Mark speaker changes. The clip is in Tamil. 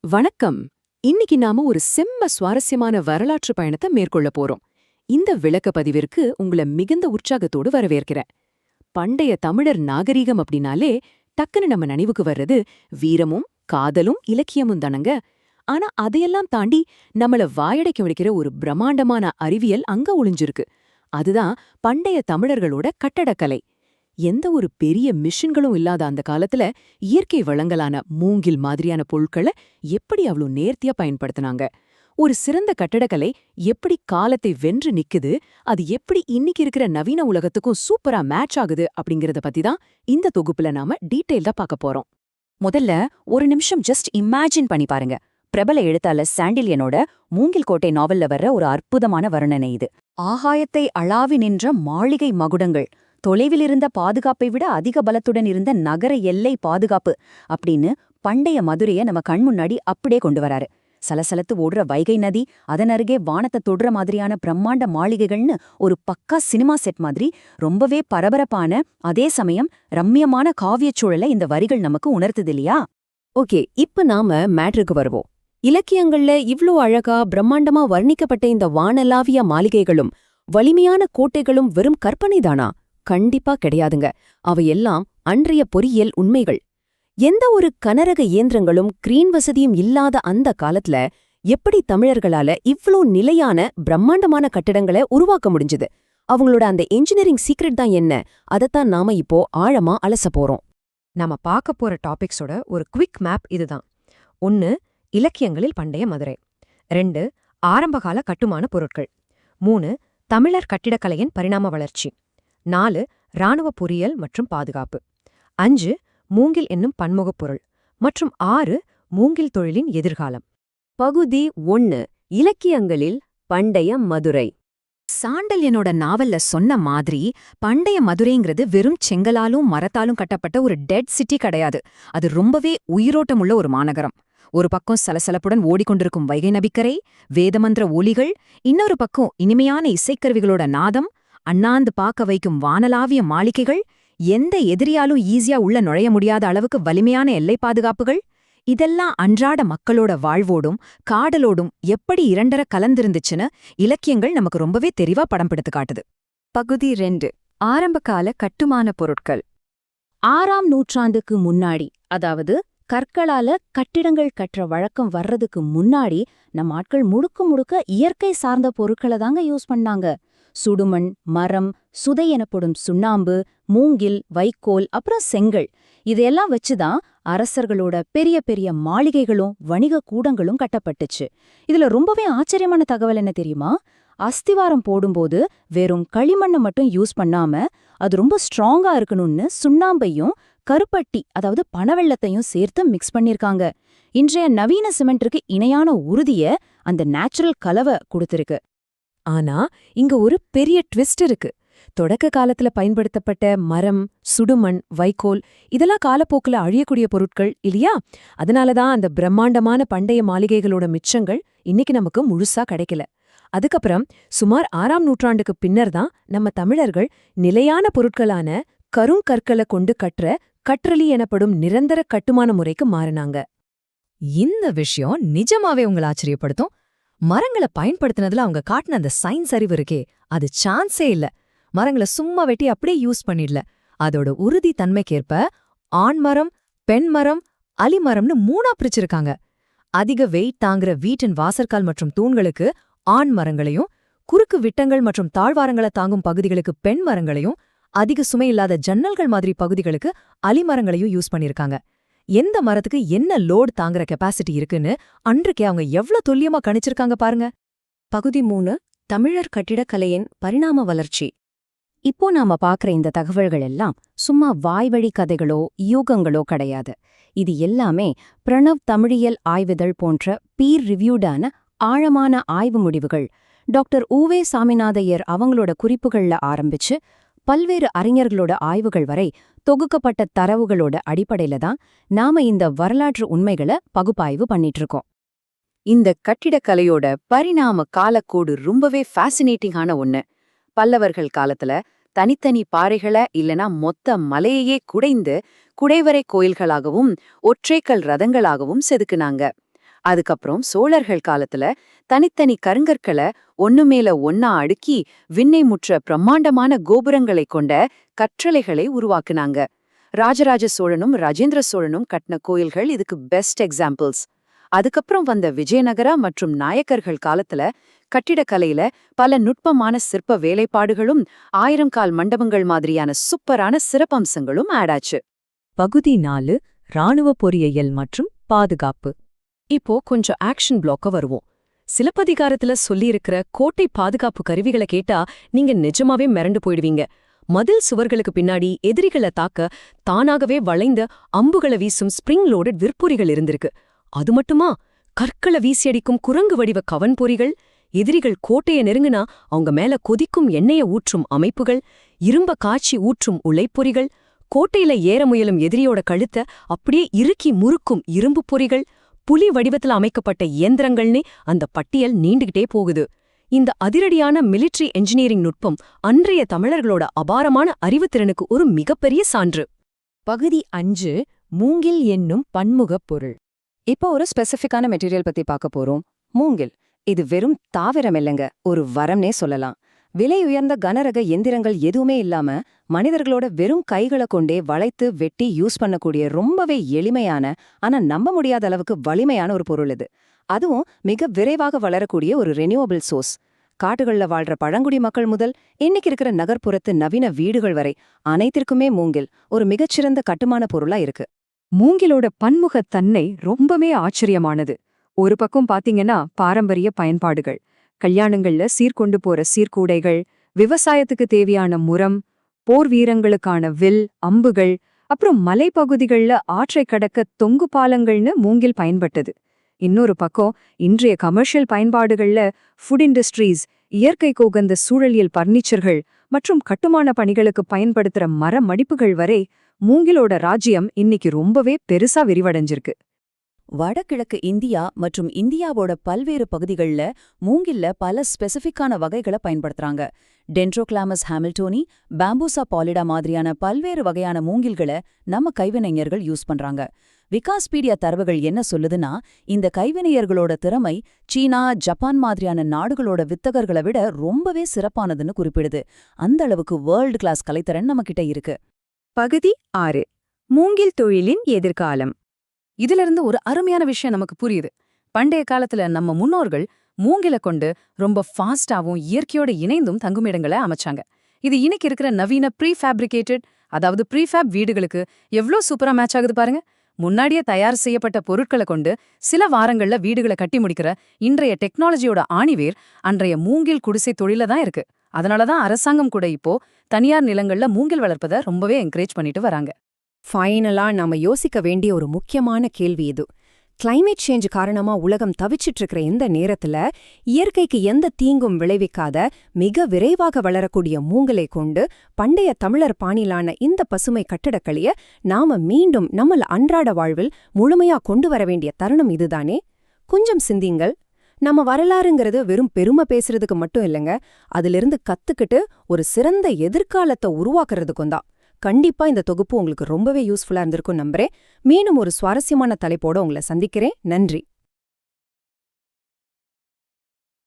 Speaker 1: வணக்கம். இன்னைக்கு நாம ஒரு செம்ம சுவாரஸ்யமான வரலாற்று பயணத்தை மேற்கொள்ள போறோம். இந்த விளக்க பதிவிற்கு உங்களை மிகுந்த உற்சாகத்தோடு வரவேற்கிறேன். பண்டைய தமிழர் நாகரீகம் அப்படின்னாலே டக்குன்னு நம்ம நினைவுக்கு வர்றது வீரமும் காதலும் இலக்கியமும் தானங்க. ஆனா அதையெல்லாம் தாண்டி நம்மள வாயடைக்க வைக்கிற ஒரு பிரம்மாண்டமான அறிவியல் அங்க ஒளிஞ்சிருக்கு. அதுதான் பண்டைய தமிழர்களோட கட்டடக்கலை. எந்த ஒரு பெரிய மிஷின்களும் இல்லாத அந்த காலத்துல இயற்கை வளங்களான மூங்கில் மாதிரியான பொருட்களை எப்படி அவ்வளோ நேர்த்தியா பயன்படுத்தினாங்க. ஒரு சிறந்த கட்டடக்கலை எப்படி காலத்தை வென்று நிக்குது, அது எப்படி இன்னைக்கு இருக்கிற நவீன உலகத்துக்கும் சூப்பரா மேட்ச் ஆகுது அப்படிங்கறத பத்தி தான் இந்த தொகுப்புல நாம டீட்டெயில்டா பார்க்க போறோம்.
Speaker 2: முதல்ல ஒரு நிமிஷம் ஜஸ்ட் இமேஜின் பண்ணி பாருங்க. பிரபல எழுத்தாளர் சாண்டில்யனோட மூங்கில் கோட்டை நாவல்ல வர்ற ஒரு அற்புதமான வர்ணனை இது. ஆகாயத்தை அளாவி நின்ற மாளிகை மகுடங்கள், தொலைவிலிருந்த பாதுகாப்பை விட அதிக பலத்துடன் இருந்த நகர எல்லை பாதுகாப்பு அப்படின்னு பண்டைய மதுரைய நம்ம கண் முன்னாடி அப்படியே கொண்டு வராரு. சலசலத்து ஓடுற வைகை நதி, அதன் அருகே வானத்தை தொடுற மாதிரியான பிரம்மாண்ட மாளிகைகள்னு ஒரு பக்கா சினிமா செட் மாதிரி ரொம்பவே பரபரப்பான, அதே சமயம் ரம்மியமான காவியச் சூழலை இந்த வரிகள் நமக்கு உணர்த்துது இல்லையா?
Speaker 1: ஓகே, இப்ப நாம மேட்ருக்கு வருவோம். இலக்கியங்கள்ல இவ்ளோ அழகா பிரம்மாண்டமா வர்ணிக்கப்பட்ட இந்த வானலாவிய மாளிகைகளும் வலிமையான கோட்டைகளும் வெறும் கற்பனைதானா? கண்டிப்பா கிடையாதுங்க. அவையெல்லாம் அன்றைய பொறியியல் உண்மைகள். எந்த ஒரு கனரக இயந்திரங்களும் கிரீன் வசதியும் இல்லாத அந்த காலத்துல எப்படி தமிழர்களால இவ்ளோ நிலையான பிரம்மாண்டமான கட்டடங்களை உருவாக்க முடிஞ்சது? அவங்களோட அந்த இன்ஜினியரிங் சீக்ரெட் தான் என்ன? அதத்தான் நாம இப்போ ஆழமா அலச போறோம்.
Speaker 3: நாம பார்க்க போற டாபிக்ஸோட ஒரு குவிக் மேப் இதுதான். 1. இலக்கியங்களில் பண்டைய மதுரை. 2. ஆரம்பகால கட்டுமான பொருட்கள். 3. தமிழர் கட்டிடக்கலையின் பரிணாம வளர்ச்சி. 4. இராணுவ பொறியியல் மற்றும் பாதுகாப்பு. 5. மூங்கில் என்னும் பன்முகப் பொருள். மற்றும் 6. மூங்கில் தொழிலின் எதிர்காலம்.
Speaker 2: பகுதி 1. இலக்கியங்களில் பண்டைய மதுரை.
Speaker 3: சாண்டல்யனோட நாவல்ல சொன்ன மாதிரி பண்டைய மதுரைங்கிறது வெறும் செங்கலாலும் மரத்தாலும் கட்டப்பட்ட ஒரு டெட் சிட்டி கிடையாது. அது ரொம்பவே உயிரோட்டமுள்ள ஒரு மாநகரம். ஒரு பக்கம் சலசலப்புடன் ஓடிக்கொண்டிருக்கும் வைகை நபிக்கரை, வேதமந்திர ஒலிகள், இன்னொரு பக்கம் இனிமையான இசைக்கருவிகளோட நாதம், அண்ணாந்து பார்க்க வைக்கும் வானலாவிய மாளிகைகள், எந்த எதிரியாலும் ஈஸியா உள்ள நுழைய முடியாத அளவுக்கு வலிமையான எல்லை பாதுகாப்புகள், இதெல்லாம் அன்றாட மக்களோட வாழ்வோடும் காடலோடும் எப்படி இரண்டர கலந்திருந்துச்சுன்னு இலக்கியங்கள் நமக்கு ரொம்பவே தெளிவா படம் பிடித்து காட்டுது.
Speaker 2: பகுதி 2. ஆரம்பகால கட்டுமான பொருட்கள்.
Speaker 4: 6ஆம் நூற்றாண்டுக்கு முன்னாடி, அதாவது கற்களால கட்டிடங்கள் கட்டுற வழக்கம் வர்றதுக்கு முன்னாடி நம்ம ஆட்கள் முழுக்க முழுக்க இயற்கை சார்ந்த பொருட்களை தாங்க யூஸ் பண்ணாங்க. சுடுமண், மரம், சுதை எனப்படும் சுண்ணாம்பு, மூங்கில், வைக்கோல், அப்புறம் செங்கல், இதையெல்லாம் வச்சுதான் அரசர்களோட பெரிய பெரிய மாளிகைகளும் வணிக கூடங்களும் கட்டப்பட்டுச்சு. இதுல ரொம்பவே ஆச்சரியமான தகவல் என்ன தெரியுமா? அஸ்திவாரம் போடும்போது வெறும் களிமண்ணை மட்டும் யூஸ் பண்ணாம அது ரொம்ப ஸ்ட்ராங்கா இருக்கணும்னு சுண்ணாம்பையும் கருப்பட்டி, அதாவது பனவெள்ளத்தையும் சேர்த்து மிக்ஸ் பண்ணிருக்காங்க. இன்றைய நவீன சிமெண்ட்ருக்கு இணையான உறுதிய அந்த நேச்சுரல் கலவை கொடுத்திருக்கு.
Speaker 1: ஆனா இங்க ஒரு பெரிய ட்விஸ்ட் இருக்கு. தொடக்க காலத்துல பயன்படுத்தப்பட்ட மரம், சுடுமண், வைக்கோல் இதெல்லாம் காலப்போக்குல அழியக்கூடிய பொருட்கள் இல்லையா? அதனாலதான் அந்த பிரம்மாண்டமான பண்டைய மாளிகைகளோட மிச்சங்கள் இன்னைக்கு நமக்கு முழுசா கிடைக்கல. அதுக்கப்புறம் சுமார் 6ஆம் நூற்றாண்டுக்கு பின்னர் தான் நம்ம தமிழர்கள் நிலையான பொருட்களான கருங்கற்களை கொண்டு கட்டுற கற்றளி எனப்படும் நிரந்தர கட்டுமான முறைக்கு மாறினாங்க.
Speaker 3: இந்த விஷயம் நிஜமாவே உங்களை ஆச்சரியப்படுத்தும். மரங்களை பயன்படுத்தினதுல அவங்க காட்டின அந்த சயின்ஸ் அறிவு இருக்கே, அது சான்ஸே இல்ல. மரங்களை சும்மா வெட்டி அப்படியே யூஸ் பண்ணிடல. அதோட உறுதி தன்மைக்கேற்ப ஆண்மரம், பெண்மரம், அலிமரம்னு 3ஆ பிரிச்சிருக்காங்க. அதிக வெயிட் தாங்குற வீட்டின் வாசற்கால் மற்றும் தூண்களுக்கு ஆண் மரங்களையும், குறுக்கு விட்டங்கள் மற்றும் தாழ்வாரங்களை தாங்கும் பகுதிகளுக்கு பெண் மரங்களையும், அதிக சுமையில்லாத ஜன்னல்கள் மாதிரி பகுதிகளுக்கு அலிமரங்களையும் யூஸ் பண்ணிருக்காங்க. எந்த மரத்துக்கு என்ன லோட் தாங்குற கெப்பாசிட்டி இருக்குன்னு அன்றைக்கே அவங்க எவ்ளோ துல்லியமா கணிச்சிருக்காங்க பாருங்க.
Speaker 2: பகுதி 3. தமிழர் கட்டிடக்கலையின் பரிணாம வளர்ச்சி.
Speaker 4: இப்போ நாம பாக்குற இந்த தகவல்கள் எல்லாம் சும்மா வாய்வழி கதைகளோ யூகங்களோ கிடையாது. இது எல்லாமே பிரணவ் தமிழியல் ஆய்விதழ் போன்ற பீர் ரிவ்யூடான ஆழமான ஆய்வு முடிவுகள். டாக்டர் உவே சாமிநாதையர் அவங்களோட குறிப்புகள்ல ஆரம்பிச்சு பல்வேறு அறிஞர்களோட ஆய்வுகள் வரை தொகுக்கப்பட்ட தரவுகளோட அடிப்படையில தான் நாம இந்த வரலாற்று உண்மைகளை பகுப்பாய்வு பண்ணிட்டு இருக்கோம்.
Speaker 2: இந்த கட்டிடக்கலையோட பரிணாம காலக்கோடு ரொம்பவே ஃபேசினேட்டிங்கான ஒண்ணு. பல்லவர்கள் காலத்துல தனித்தனி பாறைகளை இல்லனா மொத்த மலையையே குடைந்து குடைவரை கோயில்களாகவும் ஒற்றைக்கல் ரதங்களாகவும் செதுக்குனாங்க. அதுக்கப்புறம் சோழர்கள் காலத்துல தனித்தனி கருங்கற்களை ஒன்னு மேல ஒன்னா அடுக்கி விண்ணை முற்ற பிரம்மாண்டமான கோபுரங்களை கொண்ட கற்றளைகளை உருவாக்குனாங்க. ராஜராஜ சோழனும் ராஜேந்திர சோழனும் கட்டின கோயில்கள் இதுக்கு பெஸ்ட் எக்ஸாம்பிள்ஸ். அதுக்கப்புறம் வந்த விஜயநகர மற்றும் நாயக்கர்கள் காலத்துல கட்டிடக்கலையில பல நுட்பமான சிற்ப வேலைப்பாடுகளும் 1000 கால் மண்டபங்கள் மாதிரியான சூப்பரான சிறப்பம்சங்களும் ஆட் ஆச்சு.
Speaker 3: பகுதி 4 ராணுவ பொறியியல் மற்றும் பாதுகாப்பு.
Speaker 1: இப்போ கொஞ்சம் ஆக்ஷன் பிளாக்க வருவோம். சிலப்பதிகாரத்துல சொல்லியிருக்கிற கோட்டை பாதுகாப்பு கருவிகளை கேட்டா நீங்க நிஜமாவே மிரண்டு போயிடுவீங்க. மதில் சுவர்களுக்கு பின்னாடி எதிரிகளை தாக்க தானாகவே வளைந்த அம்புகளை வீசும் ஸ்பிரிங் லோடட் விற்பொறிகள் இருந்திருக்கு. அது மட்டுமா, கற்களை வீசியடிக்கும் குரங்கு வடிவ கவன் பொறிகள், எதிரிகள் கோட்டையை நெருங்குனா அவங்க மேல கொதிக்கும் எண்ணெய ஊற்றும் அமைப்புகள், இரும்ப காய்ச்சி ஊற்றும் உலைப்பொறிகள், கோட்டையில ஏற முயலும் எதிரியோட கழுத்த அப்படியே இறுக்கி முறுக்கும் இரும்பு பொறிகள், புலி வடிவத்துல அமைக்கப்பட்ட இயந்திரங்கள்னு அந்த பட்டியல் நீண்டுகிட்டே போகுது. இந்த அதிரடியான மிலிட்டரி என்ஜினியரிங் நுட்பம் அன்றைய தமிழர்களோட அபாரமான அறிவுத்திறனுக்கு ஒரு மிகப்பெரிய சான்று.
Speaker 3: பகுதி 5 மூங்கில் என்னும் பன்முகப் பொருள்.
Speaker 2: இப்போ ஒரு ஸ்பெசிஃபிக்கான மெட்டீரியல் பத்தி பார்க்க போறோம். மூங்கில். இது வெறும் தாவரம் இல்லைங்க, ஒரு வரம்னே சொல்லலாம். விலை உயர்ந்த கனரக எந்திரங்கள் எதுவுமே இல்லாம மனிதர்களோட வெறும் கைகளை கொண்டே வளைத்து வெட்டி யூஸ் பண்ணக்கூடிய ரொம்பவே எளிமையான ஆனா நம்ப முடியாத அளவுக்கு வலிமையான ஒரு பொருள் இது. அதுவும் மிக விரைவாக வளரக்கூடிய ஒரு ரெனியூவபிள் சோர்ஸ். காட்டுகள்ல வாழ்ற பழங்குடி மக்கள் முதல் இன்னைக்கு இருக்கிற நகர்ப்புறத்து நவீன வீடுகள் வரை அனைத்திற்குமே மூங்கில் ஒரு மிகச்சிறந்த கட்டுமான பொருளா இருக்கு.
Speaker 5: மூங்கிலோட பன்முகத்தன்மை ரொம்பவே ஆச்சரியமானது. ஒரு பக்கம் பாத்தீங்கன்னா பாரம்பரிய பயன்பாடுகள், கல்யாணங்கள்ல சீர்கொண்டு போற சீர்கூடைகள், விவசாயத்துக்கு தேவையான முறம், போர் வீரங்களுக்கான வில், அம்புகள், அப்புறம் மலைப்பகுதிகள்ல ஆற்றை கடக்க தொங்கு பாலங்கள்னு மூங்கில் பயன்பட்டது. இன்னொரு பக்கம் இன்றைய கமர்ஷியல் பயன்பாடுகள்ல ஃபுட் இண்டஸ்ட்ரீஸ், இயற்கைக்கு உகந்த சூழலியல் பர்னிச்சர்கள் மற்றும் கட்டுமான பணிகளுக்கு பயன்படுத்துற மர மடிப்புகள் வரை மூங்கிலோட ராஜ்யம் இன்னைக்கு ரொம்பவே பெருசா விரிவடைஞ்சிருக்கு.
Speaker 4: வடகிழக்கு இந்தியா மற்றும் இந்தியாவோட பல்வேறு பகுதிகள்ல மூங்கில்ல பல ஸ்பெசிஃபிக்கான வகைகளை பயன்படுத்துறாங்க. டென்ட்ரோக்ளாமஸ் ஹாமில்டோனி, பாம்பூசா பாலிடா மாதிரியான பல்வேறு வகையான மூங்கில்களை நம்ம கைவினைஞர்கள் யூஸ் பண்றாங்க. விகாஸ்பீடியா தரவுகள் என்ன சொல்லுதுன்னா, இந்த கைவினைஞர்களோட திறமை சீனா, ஜப்பான் மாதிரியான நாடுகளோட வித்தகர்களை விட ரொம்பவே சிறப்பானதுன்னு குறிப்பிடுது. அந்த அளவுக்கு வேர்ல்டு கிளாஸ் கலைத்திறன் நம்ம கிட்ட இருக்கு.
Speaker 5: பகுதி 6 மூங்கில் தொழிலின் எதிர்காலம்.
Speaker 1: இதிலிருந்து ஒரு அருமையான விஷயம் நமக்கு புரியுது. பண்டைய காலத்துல நம்ம முன்னோர்கள் மூங்கில கொண்டு ரொம்ப ஃபாஸ்டாவும் இயற்கையோட இணைந்தும் தங்குமிடங்களை அமைச்சாங்க. இது இன்னைக்கு இருக்கிற நவீன ப்ரீஃபேப்ரிகேட்டட், அதாவது ப்ரீஃபேப் வீடுகளுக்கு எவ்ளோ சூப்பரா மேட்ச் ஆகுது பாருங்க. முன்னாடியே தயார் செய்யப்பட்ட பொருட்களை கொண்டு சில வாரங்கள்ல வீடுகளை கட்டி முடிக்கிற இன்றைய டெக்னாலஜியோட ஆணிவேர் அன்றைய மூங்கில் குடிசை தொழில தான் இருக்கு. அதனாலதான் அரசாங்கம் கூட இப்போ தனியார் நிலங்கள்ல மூங்கில் வளர்ப்பதை ரொம்பவே என்கரேஜ் பண்ணிட்டு வராங்க.
Speaker 5: ஃபைனலா நாம யோசிக்க வேண்டிய ஒரு முக்கியமான கேள்வி இது. கிளைமேட் சேஞ்ச் காரணமா உலகம் தவிச்சிட்டு இருக்கிற இந்த நேரத்துல இயற்கைக்கு எந்த தீங்கும் விளைவிக்காத மிக விரைவாக வளரக்கூடிய மூங்கிலை கொண்டு பண்டைய தமிழர் பாணியிலான இந்த பசுமை கட்டடக்கலைய நாம மீண்டும் நம்மள அன்றாட வாழ்வில் முழுமையா கொண்டு வர வேண்டிய தருணம் இதுதானே? கொஞ்சம் சிந்திங்கள். நம்ம வரலாறுங்கிறது வெறும் பெருமை பேசுறதுக்கு மட்டும் இல்லைங்க, அதிலிருந்து கத்துக்கிட்டு ஒரு சிறந்த எதிர்காலத்தை உருவாக்குறதுக்கும் தான். கண்டிப்பா இந்த தொகுப்பு உங்களுக்கு ரொம்பவே யூஸ்ஃபுல்லா இருந்திருக்கும் நம்புறேன். மீண்டும் ஒரு சுவாரஸ்யமான தலைப்போட உங்களை சந்திக்கிறேன். நன்றி.